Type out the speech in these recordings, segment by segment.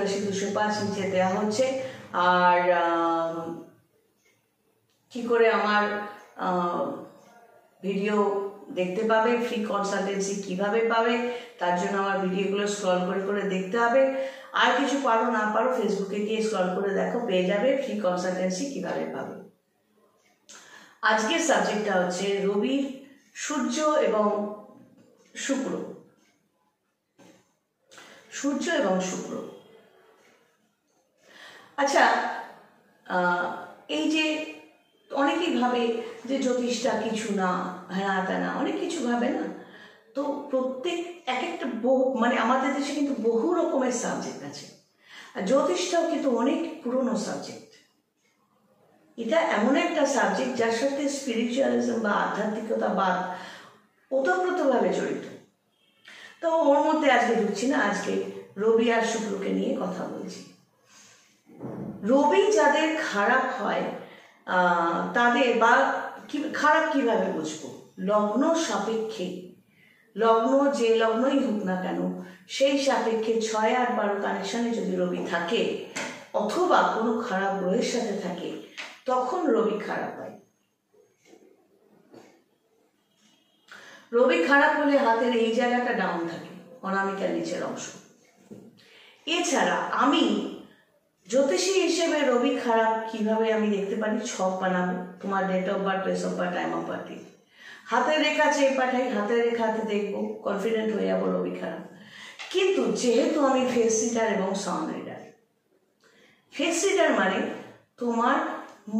8205 নিচে দেওয়া হচ্ছে। আর কি করে আমার ভিডিও দেখতে পাবে, ফ্রি কনসালটেন্সি কিভাবে পাবে, তার জন্য আমার ভিডিওগুলো স্ক্রল করে করে দেখতে হবে। আর কিছু পারো না পারো ফেসবুকে গিয়ে স্ক্রল করে দেখো, পেয়ে যাবে ফ্রি কনসালটেন্সি কিভাবে পাবে। আজকের সাবজেক্টটা হচ্ছে রবি, সূর্য এবং শুক্র। সূর্য এবং শুক্র। আচ্ছা, এই যে অনেকেই ভাবে যে জ্যোতিষটা কিছু না, হ্যাঁ তা না, অনেক কিছু ভাবে না। তো প্রত্যেক এক একটা মানে আমাদের দেশে কিন্তু বহু রকমের সাবজেক্ট আছে, আর জ্যোতিষটাও কিন্তু অনেক পুরনো সাবজেক্ট। এটা এমন একটা সাবজেক্ট যার সাথে স্পিরিচুয়ালিজম বা আধ্যাত্মিকতাবাদ ওতপ্রোতভাবে জড়িত। তো ওর মধ্যে আজকে ঢুকছি না, আজকে রবি আর শুক্রকে নিয়ে কথা বলছি। রবি যাদের খারাপ হয় তাদের বা খারাপ কিভাবে বুঝবো, লগ্ন সাপেক্ষে, লগ্ন যে লগ্নই হোক না কেন সেই সাপেক্ষে 6, 8, 12 কানেকশনে যদি রবি থাকে অথবা কোনো খারাপ গ্রহের সাথে থাকে তখন রবি খারাপ হয়। রবি খারাপ হলে হাতের এই জায়গাটা ডাউন থাকে, অনামিকার নিচের অংশ। এছাড়া আমি জ্যোতিষী হিসেবে রবি খারাপ কিভাবে আমি দেখতে পারি, ছক বানাবো, তোমার date of birth, place of birth, time of birth, হাতের রেখা চেয়ে পাঠাই, হাতের রেখাতে দেখবো, কনফিডেন্ট হয়ে যাবো রবি খারাপ। কিন্তু যেহেতু আমি ফেস রিডার এবং সাউন্ড রিডার, ফেস রিডার মানে তোমার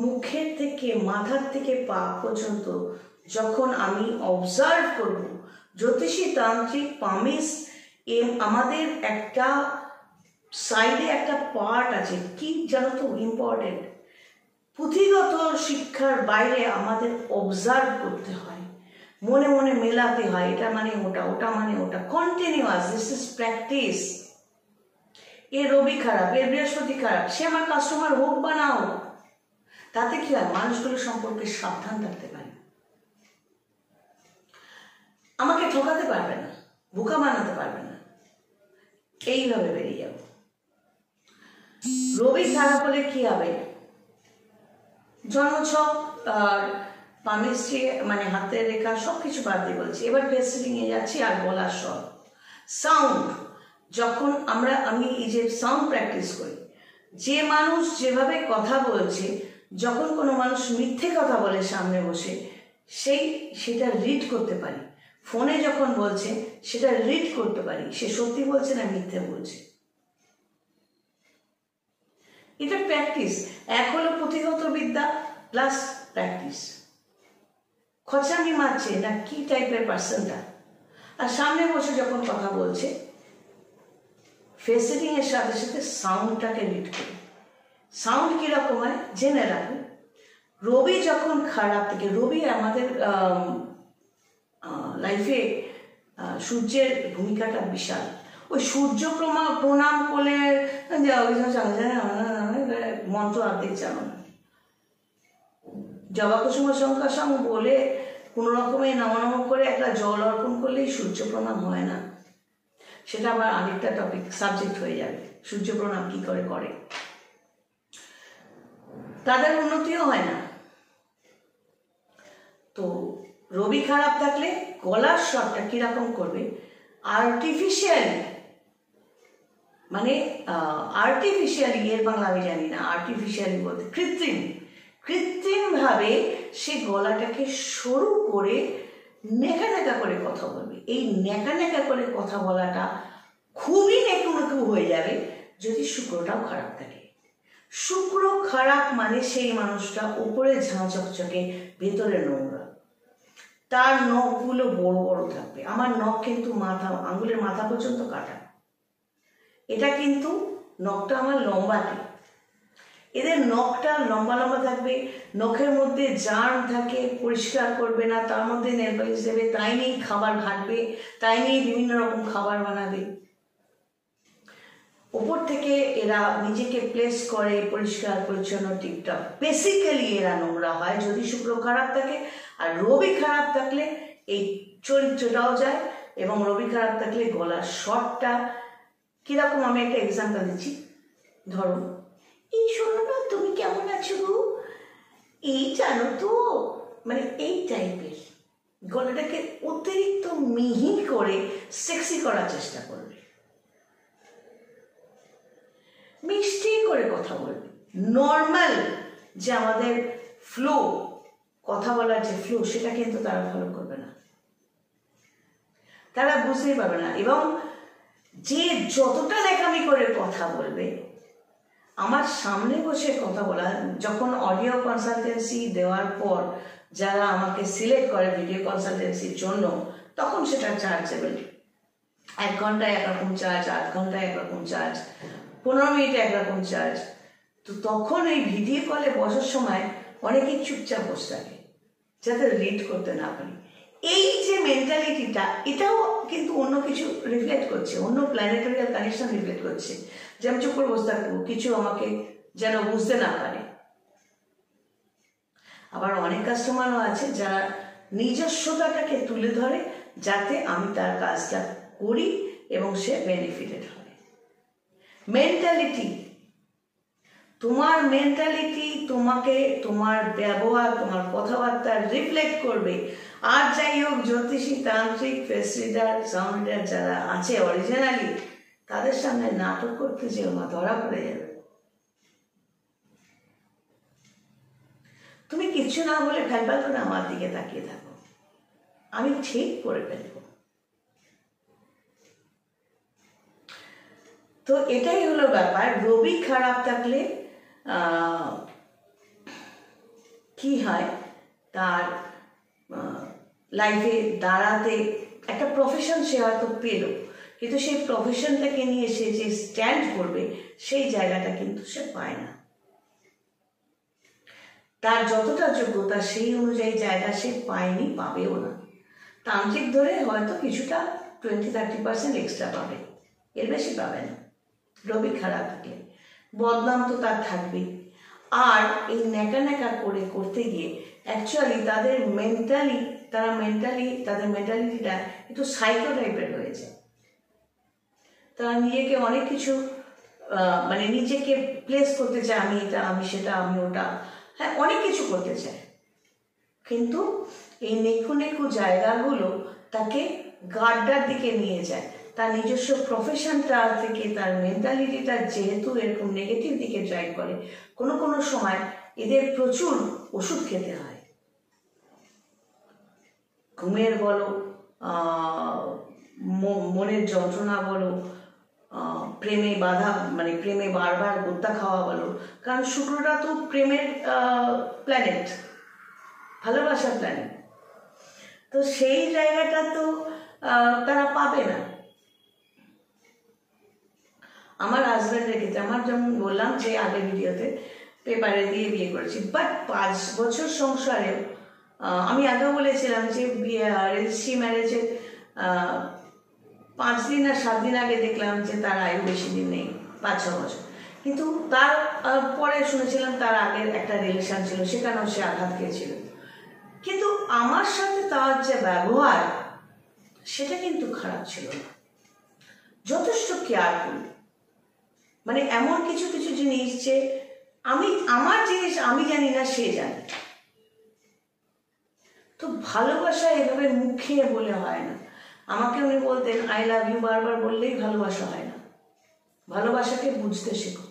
মুখের থেকে মাথার থেকে পা পর্যন্ত যখন আমি অবজার্ভ করব, জ্যোতিষী তান্ত্রিক পামিস আমাদের একটা সাইডে একটা পার্ট আছে, কি জানো তো ইম্পর্টেন্ট, পুঁথিগত শিক্ষার বাইরে আমাদের অবজার্ভ করতে হয়, মনে মনে মেলাতে হয়, এটা মানে ওটা, ওটা মানে ওটা, কন্টিনিউয়াস, দিস ইজ প্র্যাকটিস। এর রবি খারাপ, এর বৃহস্পতি খারাপ, সে আমার কাস্টমার হোক বা না হোক, তাতে কি হয়, মানুষগুলো সম্পর্কে সাবধান থাকতে পারে, আমাকে ঠকাতে পারবে না, বোকা বানাতে পারবে না, এইভাবে বেরিয়ে যাবো। রবি খারাপ হলে কি হবে, জন্মছক আর পামিস্ট্রি মানে হাতের রেখা সবকিছু বাদ দিয়ে বলছি, এবার ফেস রিডিং এ যাচ্ছি। আর গলার স্বর, সাউন্ড, যখন আমি এই যে সাউন্ড প্র্যাকটিস করি, যে মানুষ যেভাবে কথা বলছে, যখন কোনো মানুষ মিথ্যে কথা বলে সামনে বসে, সেটা রিড করতে পারি, ফোনে যখন বলছে সেটা রিড করতে পারি, সে সত্যি বলছে না মিথ্যে বলছে। এটা প্র্যাকটিস, এক হলো পুঁথিগত বিদ্যা প্লাস প্র্যাকটিস, খচামি মারছে না কি টাইপের পার্সনটা, আর সামনে বসে যখন কথা বলছে, ফেস রিডিং এর সাথে সাথে সাউন্ডটাকে রিড করি। সাউন্ড কিরকম হয় জেনে রাখুন। রবি যখন খারাপ থেকে, রবি আমাদের লাইফে সূর্যের ভূমিকাটা বিশাল। ওই সূর্য প্রণাম করলে মন্ত্র অর্ধেক জানো না, জবা কুসুম শঙ্কা সং বলে কোনো রকমে নম করে একটা জল অর্পণ করলেই সূর্য প্রণাম হয় না, সেটা আবার আরেকটা টপিক সাবজেক্ট হয়ে যাবে, সূর্য প্রণাম কি করে করে, তাদের উন্নতিও হয় না। তো রবি খারাপ থাকলে গলার স্বরটা কিরকম করবে, আর্টিফিশিয়ালি, মানে আর্টিফিশিয়ালি, এর বাংলা আমি জানি না, আর্টিফিশিয়ালি বলতে কৃত্রিমভাবে সে গলাটাকে সরু করে নেকা নেকা করে কথা বলবে। এই নেকা নেকা করে কথা বলাটা খুবই নেকু নেকু হয়ে যাবে যদি শুক্রটাও খারাপ থাকে। শুক্র খারাপ মানে সেই মানুষটা উপরে ঝাঁ চকচকে, ভেতরে নোংরা, তার নখগুলো বড় বড় থাকবে। আমার নখ কিন্তু আঙুলের মাথা পর্যন্ত কাটা, এটা কিন্তু নখটা আমার লম্বাটে, এদের নখটা লম্বা লম্বা থাকবে, নখের মধ্যে জার্ম থাকে, পরিষ্কার করবে না, তার মধ্যে নেল পালিশ দেবে, তাই নিয়েই খাবার ঘাটবে, তাই নিয়েই বিভিন্ন রকম খাবার বানাবে। ওপর থেকে এরা নিজেকে প্লেস করে পরিষ্কার পরিচ্ছন্ন টিপটপ, বেসিক্যালি এরা নোংরা হয় যদি শুক্র খারাপ থাকে। আর রবি খারাপ থাকলে এই চরিত্রটাও যায়, এবং রবি খারাপ থাকলে গলার স্বরটা কিরকম, আমি একটা এক্সাম্পল দিচ্ছি। ধরো, এই শোনো না, তুমি কেমন আছো গো, এই জানো তো, মানে এই টাইপের গলাটাকে অতিরিক্ত মিহি করে সেক্সি করার চেষ্টা করবে, মিষ্টি করে কথা বলবে। নর্মাল যে আমাদের ফ্লো, কথা বলার যে ফ্লো, সেটা কিন্তু তারা ফলো করবে না, তারা বুঝতেই পারবে না। এবং যে যতটা ন্যাকামি করে কথা বলবে, আমার সামনে বসে কথা বলা, যখন অডিও কনসালটেন্সি দেওয়ার পর যারা আমাকে সিলেক্ট করে ভিডিও কনসালটেন্সির জন্য, তখন সেটা চার্জেবল। 1 ঘন্টায় একরকম চার্জ, 8 ঘন্টায় একরকম চার্জ, 15 মিনিটে একরকম চার্জ। তো তখন এই ভিডিও কলে বসার সময় অনেকেই চুপচাপ বসে থাকে, যাতে রিড করতে না পারি। এই যে মেন্টালিটিটা, এটাও কিন্তু অন্য কিছু রিফ্লেক্ট করছে, অন্য প্ল্যানেটারিয়াল কানেকশন রিফ্লেক্ট করছে, যে আমি চুপ করে বসে থাকবো, কিছু আমাকে যেন বুঝতে না পারে। আবার অনেক কাস্টমারও আছে যারা নিজস্বতাটাকে তুলে ধরে, যাতে আমি তার কাজটা করি এবং সে বেনিফিটেড হয়। মেন্টালিটি, তোমার মেন্টালিটি তোমাকে, তোমার ব্যবহার, তোমার কথাবার্তা রিফ্লেক্ট করবে। আর যাই হোক, জ্যোতিষী, তান্ত্রিক, ফেস রিডার, সাউন্ড রিডার যারা আছে অরিজিনালি, তাদের সামনে নাটক করতে যেও না, ধরা পড়ে যাবে। তুমি কিচ্ছু না বলে ফ্যালফ্যাল করে আমার দিকে তাকিয়ে থাকো, আমি ঠিক করে ফেলবো। তো এটাই হলো ব্যাপার। রবি খারাপ থাকলে কি হয়, তার লাইফে দাঁড়াতে একটা প্রফেশন সে হয়তো পেল, কিন্তু সেই প্রফেশনটাকে নিয়ে সে যে স্ট্যান্ড করবে, সেই জায়গাটা কিন্তু সে পায় না। তার যতটা যোগ্যতা, সেই অনুযায়ী জায়গা সে পায়নি, পাবেও না। তান্ত্রিক ধরে হয়তো কিছুটা 20-30% এক্সট্রা পাবে, এর বেশি পাবে না রবি খারাপ থাকলে। বদনাম তো তার থাকবেই। আর এই ন্যাকা ন্যাকা করে করতে গিয়ে অ্যাকচুয়ালি তাদের মেন্টালিটিটা একটু সাইকো টাইপের হয়েছে। তারা নিজেকে অনেক কিছু মানে নিজেকে প্লেস করতে চায়, আমি এটা, আমি সেটা, আমি ওটা, হ্যাঁ অনেক কিছু করতে চায়। কিন্তু এই নেকু জায়গাগুলো তাকে গাড্ডার দিকে নিয়ে যায়। তার নিজস্ব প্রফেশনটা থেকে তার মেন্টালিটিটা যেহেতু এরকম নেগেটিভ দিকে ড্রাইভ করে, কোনো কোনো সময় এদের প্রচুর ওষুধ খেতে হয়। ঘুমের বলো, মনের যন্ত্রণা বলো, প্রেমে বাধা, মানে প্রেমে বারবার গোত্তা খাওয়া বলো, কারণ শুক্রটা তো প্রেমের প্ল্যানেট, ভালোবাসার প্ল্যানেট। তো সেই জায়গাটা তো তারা পাবে না। আমার হাজব্যান্ড রেখেছে, আমার যেমন বললাম যে আগের ভিডিওতে, পেপারে দিয়ে বিয়ে করেছি, বাট 5 বছর সংসারেও আমি আগেও বলেছিলাম যে রেজিস্ট্রি ম্যারেজের 5 দিন আর 7 দিন আগে দেখলাম যে তার আয়ু বেশি দিন নেই, 5-6 বছর। কিন্তু তার পরে শুনেছিলাম তার আগের একটা রিলেশন ছিল, সেখানেও সে আঘাত খেয়েছিল। কিন্তু আমার সাথে তার যে ব্যবহার, সেটা কিন্তু খারাপ ছিল না, যথেষ্ট কেয়ারফুল। মানে এমন কিছু কিছু জিনিস যে আমার জিনিস আমি জানি না, সে জানে। তো ভালোবাসা এভাবে মুখে বলে হয় না। আমাকে উনি বলতেন, আই লাভ ইউ বারবার বললেই ভালোবাসা হয় না, ভালোবাসাকে বুঝতে শেখো।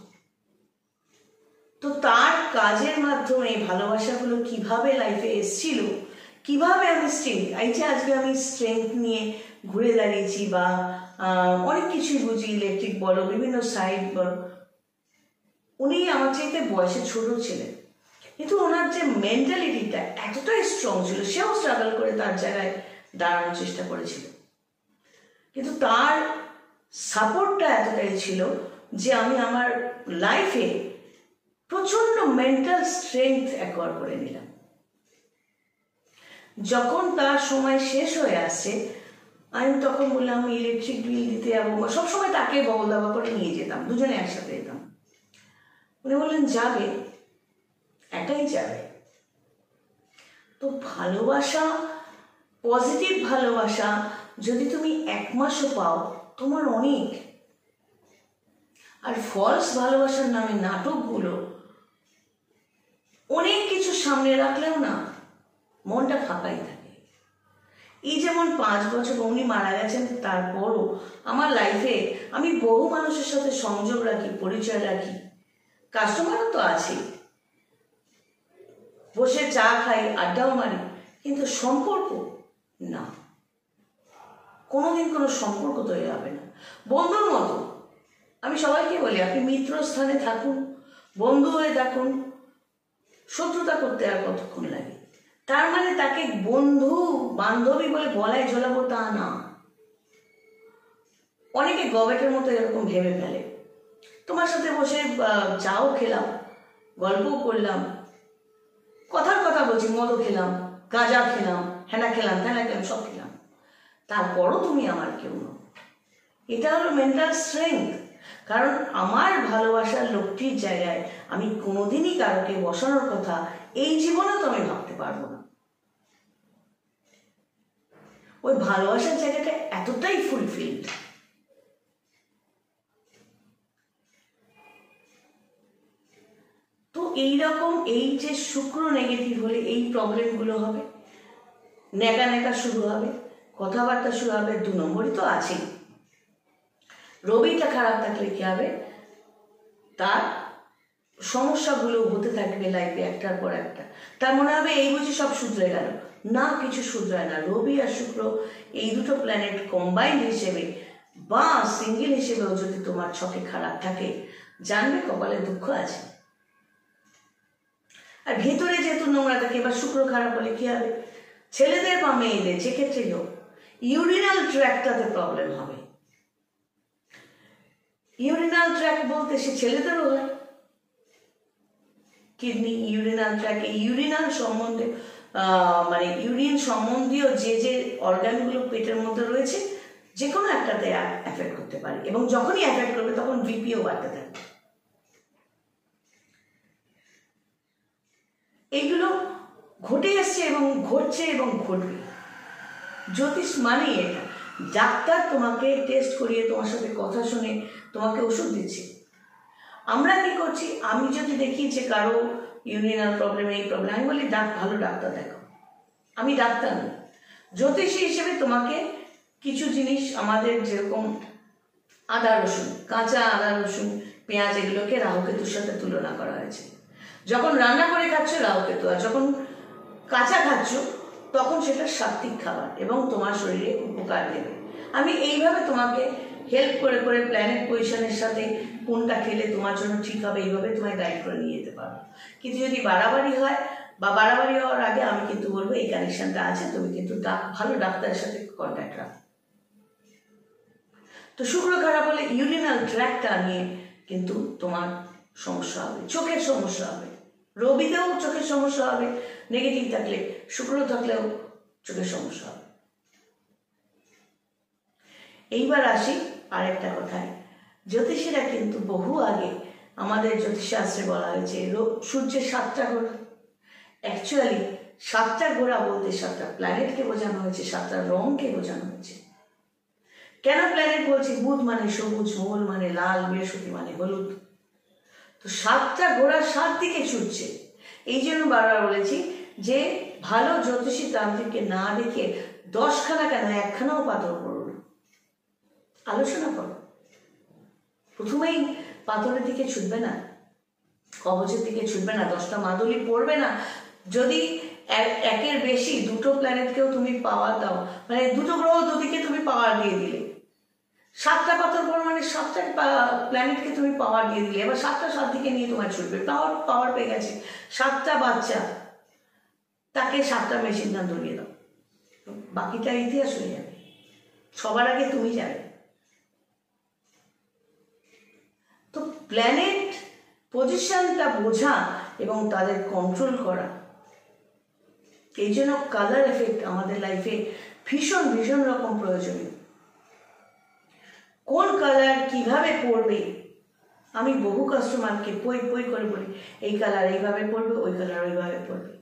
তো তার কাজের মাধ্যমে ভালোবাসাগুলো কিভাবে লাইফে এসেছিল, কিভাবে আমি আজকে আমি স্ট্রেংথ নিয়ে ঘুরে দাঁড়িয়েছি, বা অনেক কিছুই বুঝি, ইলেকট্রিক বলো, বিভিন্ন সাইড বলো। উনি আমার চাইতে বয়সে ছোট ছিলেন, কিন্তু ওনার যে মেন্টালিটিটা এতটাই স্ট্রং ছিল, সেও স্ট্রাগল করে তার জায়গায় দাঁড়ানোর চেষ্টা করেছিল। কিন্তু তার সাপোর্টটা এতটাই ছিল যে আমি আমার লাইফে প্রচন্ড মেন্টাল স্ট্রেংথ অ্যাকোয়ার করে নিলাম। যখন তার সময় শেষ হয়ে আসছে, আমি তখন বললাম ইলেকট্রিক বিল দিতে যাবো, সবসময় তাকে বগল দাবা করে নিয়ে যেতাম, দুজনে একসাথে যেতাম। উনি বললেন যাবে, একাই যাবে। তো ভালোবাসা, পজিটিভ ভালোবাসা যদি তুমি 1 মাসও পাও, তোমার অনেক। আর ফলস ভালোবাসার নামে নাটকগুলো অনেক কিছু সামনে রাখলেও না মনটা ফাঁকাই থাকে। এই যেমন 5 বছর উনি মারা গেছেন, তারপরও আমার লাইফে আমি বহু মানুষের সাথে সংযোগ রাখি, পরিচয় রাখি, কাস্টমারও তো আছে, বসে চা খাই, আড্ডাও মারি, কিন্তু সম্পর্ক না, কোনোদিন কোনো সম্পর্ক তৈরি হবে না। বন্ধুর মতো আমি সবাইকে বলি, আপনি মিত্র স্থানে থাকুন, বন্ধু হয়ে থাকুন, শত্রুতা করতে আর কতক্ষণ লাগে? তার মানে তাকে বন্ধু বান্ধবী বলে গলায় ঝোলাবো তা না। অনেকে গবেটের মতো এরকম ভেবে ফেলে। তোমার সাথে বসে চাও খেলাম, গল্পও করলাম, কথার কথা বলছি, মদও খেলাম, গাঁজা খেলাম, হ্যানা খেলাম, ত্যানা খেলাম, সব খেলাম, তারপরও তুমি আমার কেউ নও। এটা হলো মেন্টাল স্ট্রেংথ। কারণ আমার ভালোবাসার লোকটির জায়গায় আমি কোনোদিনই কারোকে বসানোর কথা এই জীবনে তো আমি ভাবতে পারবো না। ওই ভালোবাসার জায়গাটা এতটাই ফুলফিলড। তো এইরকম এই যে শুক্র নেগেটিভ হলে এই প্রবলেমগুলো হবে, নেকা নেকা শুরু হবে, কথাবার্তা শুরু হবে। 2 নম্বরই তো আছেই। রবিটা খারাপ থাকলে কি হবে? তার সমস্যাগুলো হতে থাকবে লাইফে একটার পর একটা। তার মনে হবে এই বুঝি সব শুধরে গেল। না, কিছু শুধরায় না। রবি আর শুক্র এই দুটো প্ল্যানেট কম্বাইন্ড হিসেবে বা সিঙ্গেল হিসেবেও যদি তোমার ছকে খারাপ থাকে, জানবে কপালে দুঃখ আছে। আর ভেতরে যেহেতু নোংরা থাকে, এবার শুক্র খারাপ হলে কি হবে? ছেলেদের বা মেয়েদের যে ক্ষেত্রেই হোক, ইউরিনাল ট্র্যাকটাতে প্রবলেম হবে। ইউরিনাল ট্র্যাক বলতে সে ছেলেদেরও হয়। কিডনি, ইউরিনাল ট্র্যাক, ইউরিনাল সম্বন্ধে মানে ইউরিন সম্বন্ধীয় যে যে অর্গানগুলো পেটের মধ্যে রয়েছে, যে কোনো একটাতে এফেক্ট করতে পারে, এবং যখনই এফেক্ট করবে তখন বিপিও বাড়তে থাকবে। এইগুলো ঘটে আসছে এবং ঘটছে এবং ঘটবে। জ্যোতিষ মানেই এটা। ডাক্তার তোমাকে টেস্ট করিয়ে, তোমার সাথে কথা শুনে তোমাকে ওষুধ দিচ্ছে। আমরা কি করছি? আমি যদি দেখি যে কারো ইউরিনাল প্রবলেম, এই প্রবলেম, আমি বলি ভালো ডাক্তার দেখো। আমি ডাক্তার নই, জ্যোতিষী হিসেবে তোমাকে কিছু জিনিস, আমাদের যেরকম আদা রসুন, কাঁচা আদা রসুন, পেঁয়াজ, এগুলোকে রাহুকেতুর সাথে তুলনা করা হয়েছে। যখন রান্না করে খাচ্ছ রাহুকেতু, আর যখন কাঁচা খাচ্ছ তখন সেটা সাত্ত্বিক খাবার এবং তোমার শরীরে উপকার দেবে। আমি এইভাবে তোমাকে হেল্প করে করে প্ল্যানেট পজিশনের সাথে কোনটা খেলে তোমার জন্য ঠিক হবে, এইভাবে তোমায় গাইড করে নিয়ে যেতে পারবো। কিন্তু যদি বাড়াবাড়ি হয় বা বাড়াবাড়ি হওয়ার আগে আমি কিন্তু বলবো এই কানেকশনটা আছে, তুমি কিন্তু ভালো ডাক্তারের সাথে কন্ট্যাক্ট রাখো। তো শুক্র খারাপ হলে ইউরিনাল ট্র্যাকটা নিয়ে কিন্তু তোমার সমস্যা হবে, চোখের সমস্যা হবে। রবিতেও চোখের সমস্যা হবে, নেগেটিভ থাকলে, শুক্র থাকলেও চোখের সমস্যা হবে। এইবার আসি আরেকটা কথায়। জ্যোতিষীরা কিন্তু বহু আগে আমাদের জ্যোতিষশাস্ত্রে বলা হয়েছে সূর্যের 7টা ঘোরা। অ্যাকচুয়ালি 7টা ঘোরা বলতে 7টা প্ল্যানেটকে বোঝানো হয়েছে, 7টা রঙকে বোঝানো হয়েছে। কেন প্ল্যানেট বলছি? বুধ মানে সবুজ, মঙ্গল মানে লাল, বৃহস্পতি মানে হলুদ। তো 7টা ঘোড়া 7 দিকে ছুটছে। এই জন্য বারবার বলেছি যে ভালো জ্যোতিষী তান্ত্রিককে না দেখে 10খানা কেন 1খানাও পাথর করো না, আলোচনা করো। প্রথমেই পাথরের দিকে ছুটবে না, কবচের দিকে ছুটবে না, 10টা মাদুলি পড়বে না। যদি একের বেশি 2টো প্ল্যানেটকেও তুমি পাওয়ার দাও, মানে 2টো গ্রহ দুদিকে তুমি পাওয়ার দিয়ে দিলে, 7টা পাথর পর মানে 7টা প্ল্যানেটকে তুমি পাওয়ার দিয়ে দিলে। এবার 7টা 7 দিকে নিয়ে তোমার ছুটবে, পাওয়ার পেয়ে গেছে। 7টা বাচ্চা, তাকে 7টা মেশিন গান ধরিয়ে দাও, বাকিটা ইতিহাস হয়ে যাবে। সবার আগে তুমি যাবে। তো প্ল্যানেট পজিশনটা বোঝা এবং তাদের কন্ট্রোল করা, এই জন্য কালার এফেক্ট আমাদের লাইফে ভীষণ ভীষণ রকম প্রয়োজনীয়। কোন কালার কিভাবে পড়বে, আমি বহু কাস্টমারকে পই করে বলি, এই কালার এইভাবে পড়বে, ওই কালার ওইভাবে পড়বে।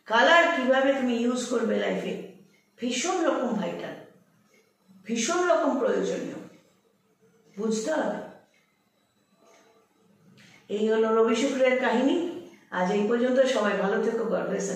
কালার কিভাবে তুমি ইউজ করবে লাইফে ভীষণ রকম ভাইটাল, ভীষণ রকম প্রয়োজনীয়, বুঝতে হবে। এই হলো রবি শুক্রের কাহিনী। আজ এই পর্যন্ত। সবাই ভালো থেকো। God bless.